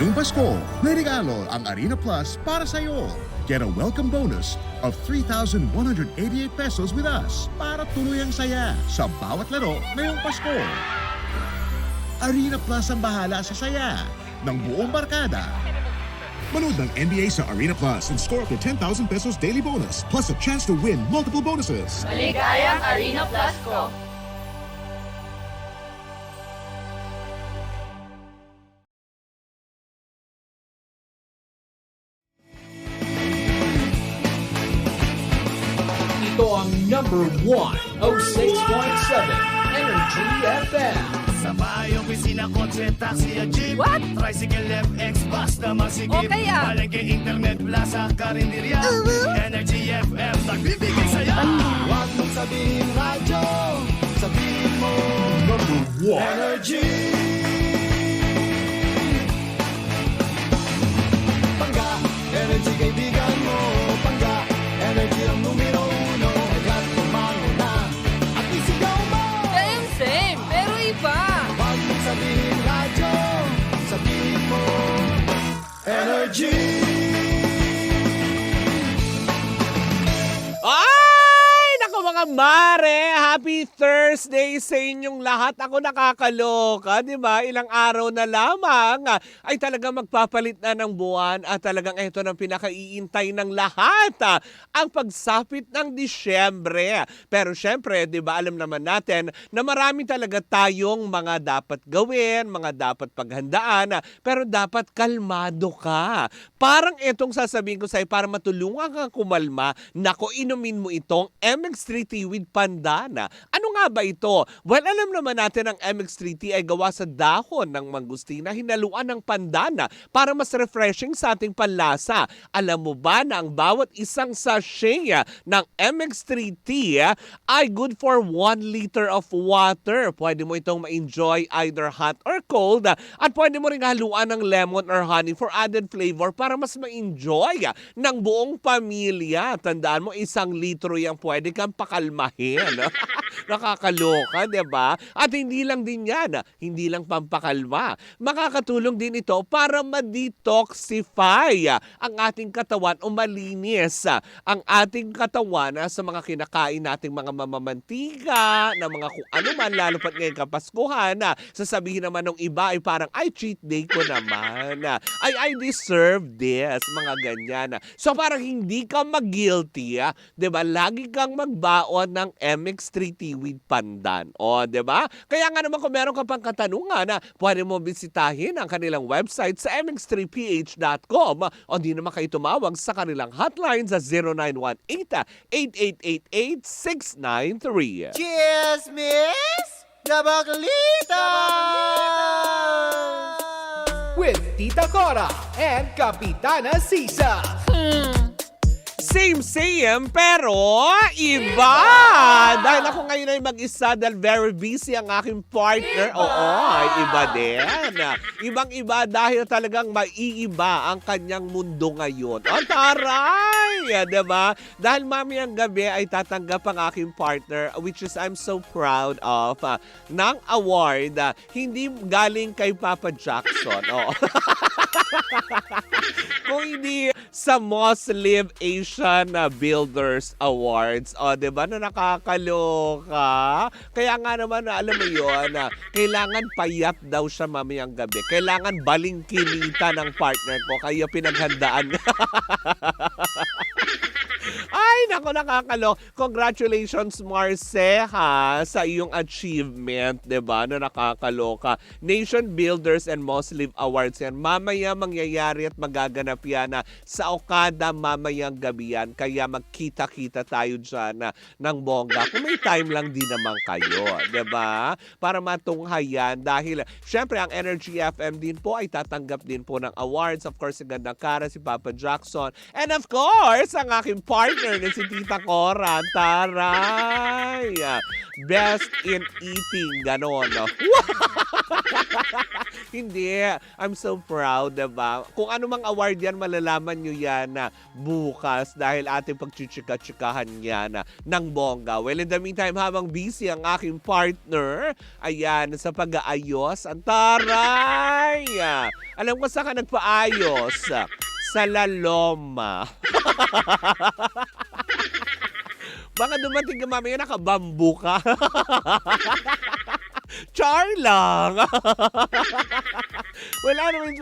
Ngayong Pasko, may regalo ang Arena Plus para sa iyo. Get a welcome bonus of 3,188 pesos with us para tuloy ang saya sa bawat laro ngayong Pasko. Arena Plus ang bahala sa saya ng buong barkada. Manood ng NBA sa Arena Plus and score up to 10,000 pesos daily bonus plus a chance to win multiple bonuses. Maligayang Arena Plus ko! Ito ang number 106.7 Energy FM. Sa bahay, opisina, kotse, taxi at jeep. What? Tricycle, FX, basta masigip. O kaya? Palengke, internet, plaza, karinderya. Energy FM, nagbibigay saya. Huwag mong sabihin radyo, sabihin mo Number 1. Energy. Pangga, energy kaibigan mo. Pangga, energy ang numero uno. Agad tumalo na at isigaw mo. Same, pero iba! Huwag mong sabihin radyo, sabihin mo Energy. Ay! Naku mga mare! Happy Thursday sa inyong lahat. Ako nakakaloka, di ba? Ilang araw na lamang ay talagang magpapalit na ng buwan at talagang ito ng pinakaiintay ng lahat. Ang pagsapit ng Disyembre. Pero syempre, di ba, alam naman natin na marami talaga tayong mga dapat gawin, mga dapat paghandaan, pero dapat kalmado ka. Parang itong sasabihin ko sa'yo para matulungan kang kumalma, nako, inumin mo itong MX3 Tea with Pandan. Ano nga ba ito? Well, alam naman natin ang MX3 Tea ay gawa sa dahon ng mangustina, hinaluan ng pandan para mas refreshing sa ating panlasa. Alam mo ba na ang bawat isang sachet ng MX3 Tea ay good for 1 liter of water. Pwede mo itong ma-enjoy either hot or cold at pwede mo rin haluan ng lemon or honey for added flavor para mas ma-enjoy ng buong pamilya. Tandaan mo, 1 litro yung pwede kang pakalmahin. Nakakaloka, di ba? At hindi lang din yan, hindi lang pampakalma. Makakatulong din ito para ma-detoxify ang ating katawan o malinis ang ating katawan sa mga kinakain nating mga mamamantika, na mga kung ano man, lalo pat ngayon Kapaskuhan. Sasabihin naman ng iba ay parang, ay, cheat day ko naman. Ay, I deserve this. Mga ganyan. So parang hindi ka mag-guilty, di ba? Lagi kang magbaon ng MX3 Tea with Pandan. O, di ba? Kaya nga naman kung meron ka pang katanungan, pwede mo bisitahin ang kanilang website sa mx3ph.com o di naman kayo tumawag sa kanilang hotline sa 0918-8888-693. Cheers, miss! Gabaklita! With Tita Cora and Kapitana Sisa. Same, pero iba. Dahil ako ngayon ay mag-isa dahil very busy ang aking partner. Oo, ay iba din. Ibang-iba dahil talagang maiiba ang kanyang mundo ngayon. Ang taray! Diba? Dahil mamayang gabi ay tatanggap ang aking partner, which is I'm so proud of, ng award. Hindi galing kay Papa Jackson. Oo. Kung hindi sa Most Live Asian Builders Awards. O, diba na nakakaloka? Kaya nga naman, alam mo yun, kailangan payat daw siya mamayang gabi. Kailangan balingkinita ng partner ko. Kaya pinaghandaan. Ay, naku, nakakalo. Congratulations, Marce, ha, sa iyong achievement, diba, na nakakaloka. Nation Builders and Most Live Awards yan. Mamaya mangyayari at magaganap yan sa Okada mamayang gabi yan. Kaya magkita-kita tayo dyan ng bongga. Kung may time lang din naman kayo, diba? Para matunghayan. Dahil, syempre, ang Energy FM din po ay tatanggap din po ng awards. Of course, si Gandang Kara, si Papa Jackson. And of course, ang aking partner na si Tita Cora. Taray! Best in eating, ganon. No? Hindi. I'm so proud, diba? Kung ano mang award yan, malalaman nyo yan na bukas dahil ating pagchichika-chikahan yan ng bongga. Well, in the meantime, habang busy ang aking partner, ayan, sa pag-aayos, ang taray! Alam ko saan ka nagpaayos? Sa Laloma. Baka dumating ka mamaya nakabambu ka. Char lang. Wala naman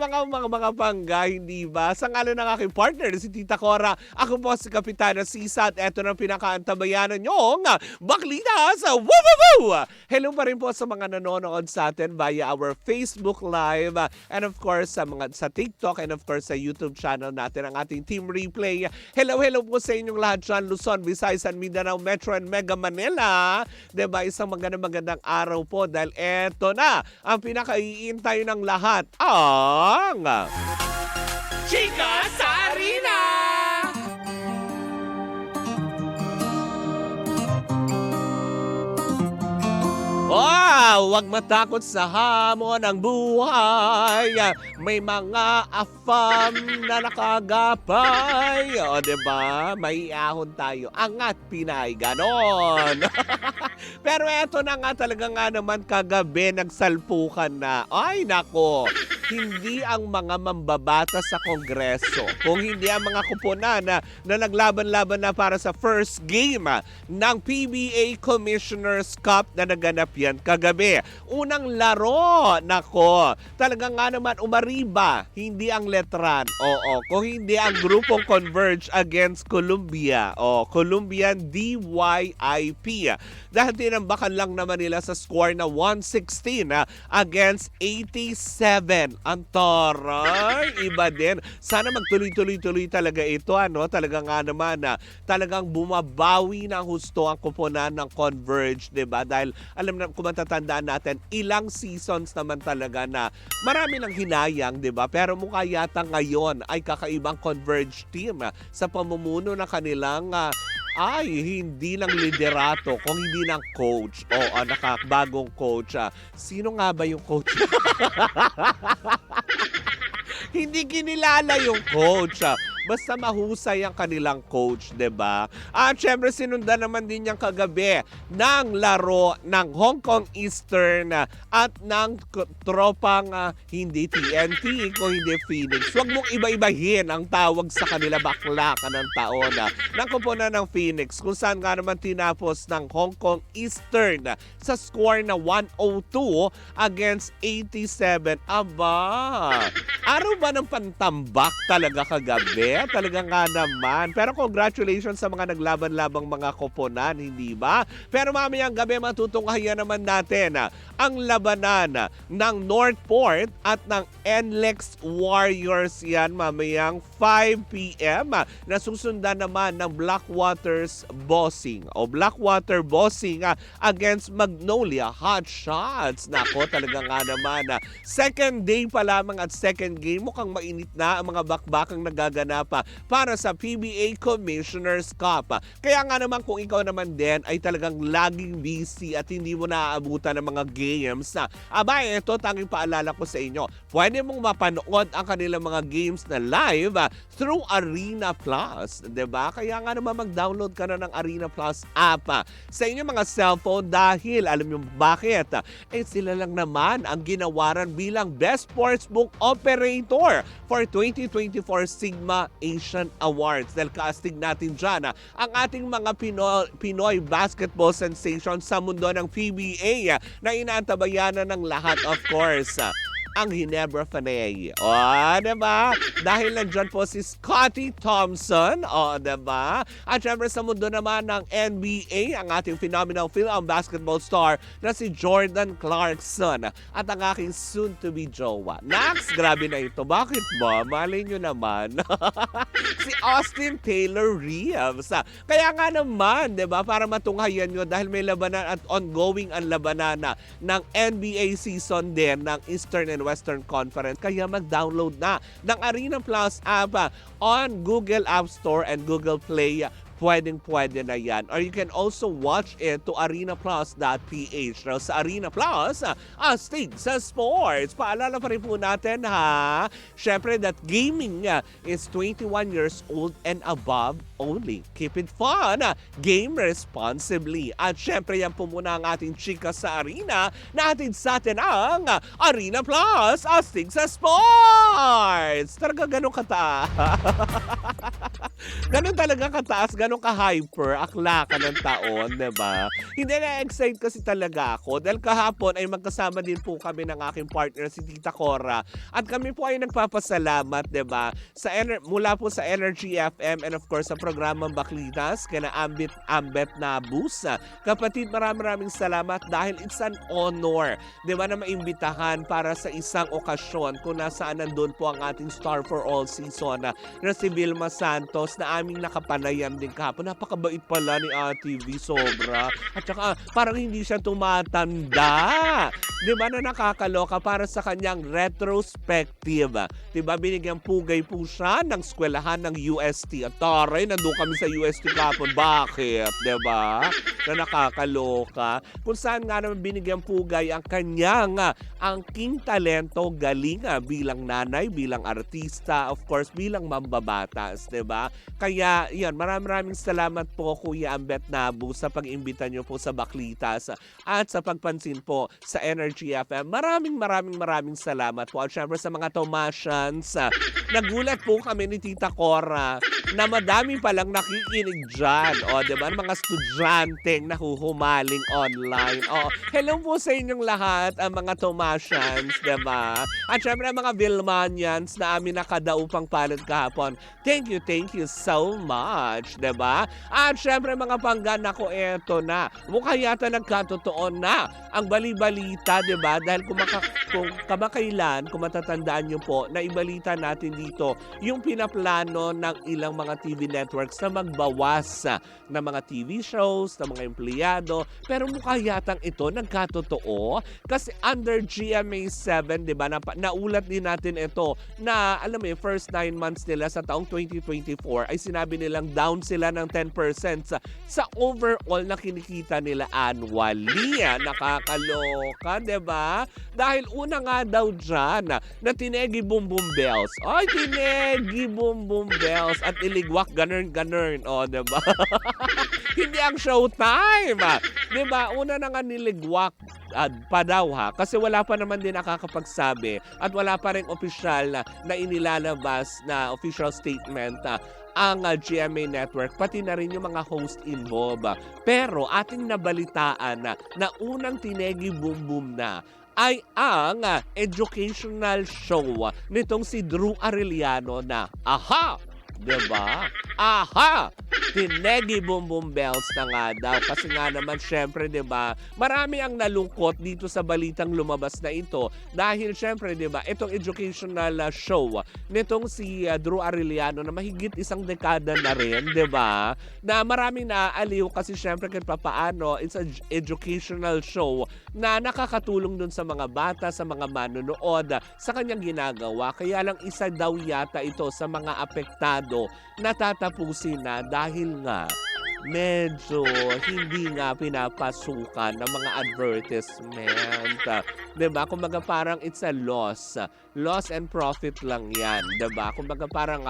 mga pangga, hindi ba? Sa ngalan ng aking partner, si Tita Cora, ako po si Kapitana Sisa at eto ng pinakaantabayanan nyong Baklita sa Woo! Hello pa rin po sa mga nanonood sa atin via our Facebook Live and of course sa TikTok and of course sa YouTube channel natin, ang ating Team Replay. Hello po sa inyong lahat dyan, Luzon, Visayas, and Mindanao, Metro and Mega Manila. Diba, isang magandang araw po dahil eto na ang pinakaiintay ng lahat, ang Chika sa Arena! Wow! Huwag matakot sa hamon ng buhay. May mga afam na nakagapay. O, diba? May ahon tayo. Angat Pinay. Ganon. Pero eto na nga talaga nga naman kagabi nagsalpukan na. Ay, nako. Hindi ang mga mambabata sa Kongreso. Kung hindi ang mga kuponan na naglaban-laban na para sa first game ng PBA Commissioner's Cup na naganap yan kagabi. Unang laro, nako, talaga nga naman umariba, hindi ang Letran. Oo, kung hindi ang grupong Converge against Columbia. O, Columbian DYIP. Dahil tinambakan lang naman nila sa score na 116 against 87. Ang taray, iba din. Sana magtuloy-tuloy talaga ito. Talaga nga naman talagang bumabawi ng husto ang kuponan ng Converge, diba? Dahil alam na, kung matatandaan natin, ilang seasons naman talaga na marami ng hinayang, di ba? Pero mukha yata ngayon ay kakaibang Converge team sa pamumuno ng kanilang hindi lang liderato, kung hindi ng coach. O nakabagong coach. Sino nga ba yung coach? Hindi kinilala yung coach. Basta mahusay ang kanilang coach, diba? At syempre sinundan naman din niyang kagabi ng laro ng Hong Kong Eastern at ng tropang hindi TNT, kung hindi Phoenix. Huwag mong iba-ibahin ang tawag sa kanila, baklakan ng taon ng kuponan ng Phoenix, kung saan nga naman tinapos ng Hong Kong Eastern sa score na 102 against 87. Aba, araw ba ng pantambak talaga kagabi? Talaga nga naman. Pero congratulations sa mga naglaban-labang mga koponan, hindi ba? Pero mamayang gabi matutunghayan naman natin ang labanan ng Northport at ng NLEX Warriors yan mamayang 5 p.m. Nasusundan naman ng Blackwaters Bossing o Blackwater Bossing against Magnolia Hot Shots. Nako, talaga nga naman. Second day pa lamang at second game, mukhang mainit na ang mga bakbakang nagaganap para sa PBA Commissioner's Cup. Kaya nga naman kung ikaw naman din ay talagang laging busy at hindi mo naaabutan ng mga games na, ito tanging paalala ko sa inyo. Pwede mong mapanood ang kanilang mga games na live through Arena Plus. Diba? Kaya nga naman mag-download ka na ng Arena Plus app sa inyong mga cellphone dahil alam niyo bakit? Sila lang naman ang ginawaran bilang Best Sportsbook Operator for 2024 Sigma Asian Awards. Dahil kaastig natin dyan ang ating mga Pinoy basketball sensation sa mundo ng PBA na inaantabayanan ng lahat, of course. Ang Ginebra Fanay. O, diba? Dahil nandyan po si Scottie Thompson. O, diba? At syempre sa mundo naman ng NBA, ang ating phenomenal Philippine basketball star na si Jordan Clarkson at ang aking soon-to-be jowa. Nax, grabe na ito. Bakit ba? Malay nyo naman. Si Austin Taylor Reeves. Kaya nga naman, diba? Para matunghayan nyo dahil may labanan at ongoing ang labanan ng NBA season din ng Eastern and Western Conference. Kaya mag-download na ng Arena Plus app on Google App Store and Google Play pwedeng-pwede na yan. Or you can also watch it to arenaplus.ph. Now, sa Arena Plus, astig sa sports. Paalala pa rin po natin ha, syempre that gaming is 21 years old and above only. Keep it fun. Game responsibly. At syempre yan po muna ang ating chika sa Arena na atin sa atin ang Arena Plus, astig sa sports. Talaga ganun kataas. Ganun talaga kataas, ganun ka-hyper, akla ka ng taon, diba? Hindi na-excite kasi talaga ako dahil kahapon ay magkasama din po kami ng aking partner si Tita Cora at kami po ay nagpapasalamat, diba? Mula po sa Energy FM and of course sa programang Baklitas, kina Ambet Nabus. Kapatid, maraming salamat dahil it's an honor, diba, na maimbitahan para sa isang okasyon kung nasaan nandun po ang ating Star for All season na si Vilma Santos na aming nakapanayam din kahapon. Napakabait pala ni Ate V, sobra. At saka parang hindi siya tumatanda. Di ba, na nakakaloka para sa kanyang retrospective. Di ba, binigyang pugay po siya ng eskwelahan ng UST. At taray, nandun kami sa UST kahapon. Bakit? Di ba? Na nakakaloka. Kung saan nga naman binigyang pugay ang kanyang angking talento, galing bilang nanay, bilang artista, of course, bilang mambabatas. Di ba? Kaya, yan, maraming salamat po Kuya Ambet Nabu sa pag-imbita nyo po sa Baklitas at sa pagpansin po sa Energy FM. Maraming salamat po. At syempre sa mga Tomasians, nagulat po kami ni Tita Cora na madami palang nakikinig dyan. O, diba? Mga estudyanteng nahuhumaling online. O, hello po sa inyong lahat, ang mga Tomasians, diba? At syempre ang mga Vilmanians na amin nakadaupang palad kahapon. Thank you so much, diba? At syempre mga panggan, ako eto na. Mukha yata nagkatotoo na ang bali-balita, diba? Dahil kung kamakailan, kung matatandaan nyo po, na ibalita natin dito yung pinaplano ng ilang mga TV networks na magbawas ng mga TV shows, ng mga empleyado. Pero mukha yatang ito nagkatotoo kasi under GMA 7, diba? Naulat din natin ito na, alam mo, first 9 months nila sa taong 2024 ay sinabi nilang down sila ng 10% sa overall na kinikita nila annually. Nakakaloka, diba? Dahil una nga daw dyan na tinegi Boom Boom Bells. Ay, tinegi Boom Boom Bells at iligwak ganern. O, diba? Hindi ang showtime. Diba? Una na nga niligwak pa daw ha. Kasi wala pa naman din nakakapagsabi at wala pa rin opisyal na inilalabas na official statement ang GMA Network, pati na rin yung mga host involved. Pero ating nabalitaan na unang tinegi Boom Boom na ay ang educational show nitong si Drew Arellano na Aha! Diba? Aha! Tinegi Boom Boom Bells na nga daw. Kasi nga naman, syempre, diba, marami ang nalungkot dito sa balitang lumabas na ito. Dahil, syempre, diba, itong educational show nitong si Drew Arellano na mahigit isang dekada na rin, diba, na maraming naaaliw kasi, syempre, kahit papaano, it's an educational show na nakakatulong dun sa mga bata, sa mga manonood, sa kanyang ginagawa. Kaya lang isa daw yata ito sa mga apektado na tatapusin na dahil nga medyo hindi nga pinapasukan ng mga advertisement. Diba? Kumbaga parang it's a loss. Loss and profit lang yan. Diba? Kumbaga parang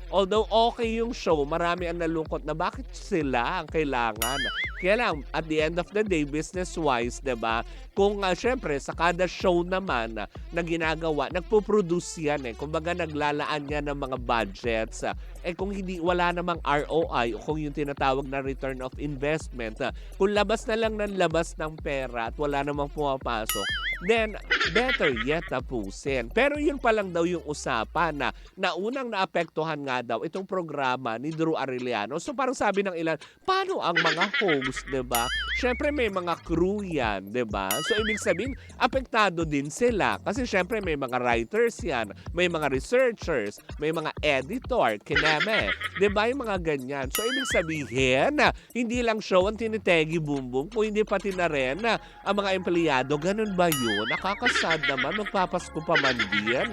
although okay yung show, marami ang nalungkot na bakit sila ang kailangan. Kaya lang, at the end of the day, business-wise, diba? Kung syempre, sa kada show naman na ginagawa, nagpo-produce yan eh. Kumbaga, naglalaan yan ng mga budgets. Kung wala namang ROI, o kung yung tinatawag na return of investment, kung labas na lang ng labas ng pera at wala namang pumapasok, then better yet tapusin. Pero yun pa lang daw yung usapan na unang naapektuhan nga daw itong programa ni Drew Arellano. So parang sabi ng ilan, paano ang mga host, diba? Syempre may mga crew yan, diba? So ibig sabihin, apektado din sila. Kasi syempre may mga writers yan, may mga researchers, may mga editor, kineme. Diba yung mga ganyan? So ibig sabihin, hindi lang show ang tinitegi Boom Boom, kung hindi pati na rin ang mga empleyado. Ganun ba yun? Nakakasad naman, magpapasko pa man din.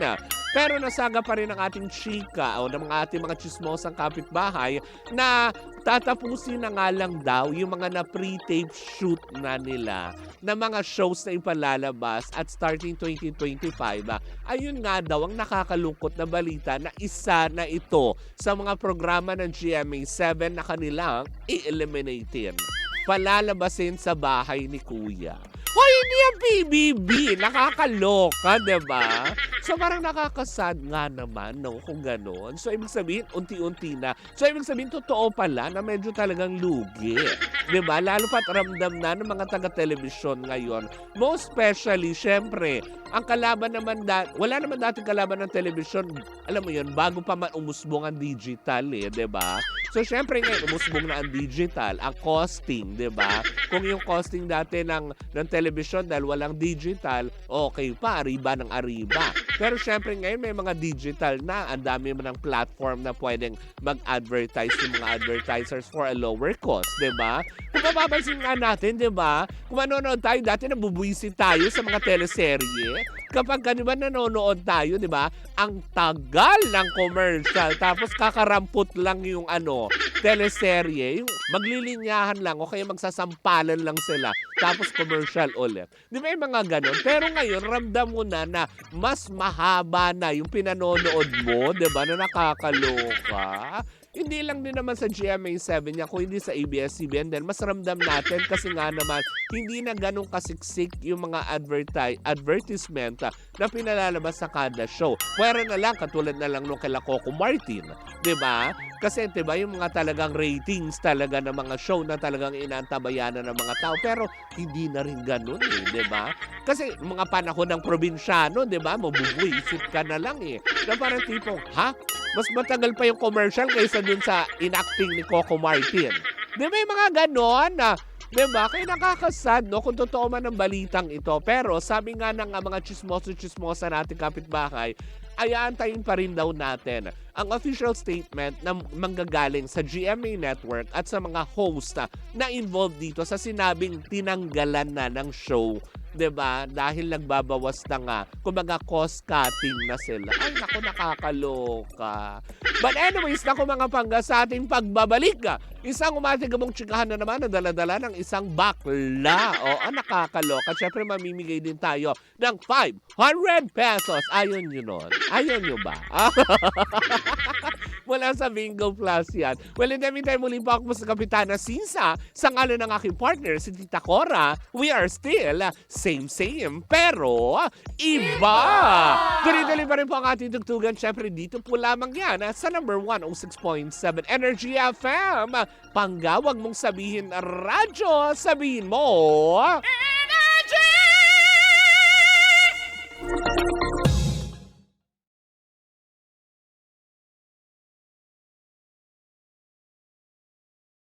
Pero nasaga pa rin ang ating chika o ng ating mga chismosang kapitbahay na tatapusin na nga lang daw yung mga na pre-tape shoot na nila na mga shows na ipalalabas at starting 2025, ayun nga daw ang nakakalungkot na balita na isa na ito sa mga programa ng GMA7 na kanilang i-eliminatin. Palalabasin sa bahay ni Kuya. Hoy, hindi yan PBB! Nakakaloka, diba? So parang nakakasad nga naman, no? Kung gano'n. So ibig sabihin, unti-unti na. So ibig sabihin, totoo pala na medyo talagang lugi. Diba? Lalo pat ramdam na ng mga taga-telebisyon ngayon. Most especially, syempre, ang kalaban naman, wala naman dating kalaban ng telebisyon. Alam mo yun, bago pa man umusbong ang digital, diba? So syempre ngayon, umusbong na ang digital, ang costing, diba? Kung yung costing dati ng telebisyon dahil walang digital, okay pa, ariba ng ariba. Pero syempre ngayon may mga digital na, ang dami mo ng platform na pwedeng mag-advertise yung mga advertisers for a lower cost, diba? Kung mapapansin nga natin, diba? Kung manonood tayo dati, nabubuisit tayo sa mga teleserye. Kapag diba nanonood tayo, diba? Ang tagal ng commercial, tapos kakarampot lang yung teleserye, yung maglilinyahan lang o kaya magsasampalan lang sila, tapos commercial ulit. Di ba yung mga ganon? Pero ngayon, ramdam mo na mas mahaba na yung pinanonood mo, di ba, na nakakaloka. Hindi lang din naman sa GMA7 niya, kung hindi sa ABS-CBN din, mas ramdam natin kasi nga naman, hindi na ganun kasiksik yung mga advertisement na pinalalabas sa kada show. Pwera na lang, katulad na lang nung kila Coco Martin, di ba? Kasi diba yung mga talagang ratings talaga ng mga show na talagang inaantabayanan ng mga tao. Pero hindi na rin ganun diba? Kasi mga panahon ng probinsyano, diba? Mabubuisit ka na lang Na parang tipong, mas matagal pa yung commercial kaysa dun sa inacting ni Coco Martin. Diba yung mga ganon diba? Kaya nakakasad, no? Kung totoo man ang balitang ito. Pero sabi nga ng mga chismosa nating kapitbahay, ay aantayin pa rin daw natin ang official statement na manggagaling sa GMA Network at sa mga host na involved dito sa sinabing tinanggalan na ng show. 'Di ba? Dahil nagbabawas na nga, kumbaga cost cutting na sila. Ay, naku, nakakaloka. But anyways, naku mga pangga, sa ating pagbabalik, isang umatigabong tsikahan na naman na dala-dala ng isang bakla. Nakakaloka. Siyempre, mamimigay din tayo ng 500 pesos. Ayaw nyo nun? Ayaw nyo ba? Mula sa Bingo Plus yan. Well, in the meantime, muli po ako sa Kapitana Sisa. Sa ngalan ng aking partner, si Tita Cora, we are still same, pero iba! Tuloy-tuloy pa rin po ang ating tugtugan. Siyempre, dito po lamang yan sa number 106.7 Energy FM. Pangga, wag mong sabihin radyo, sabihin mo Energy!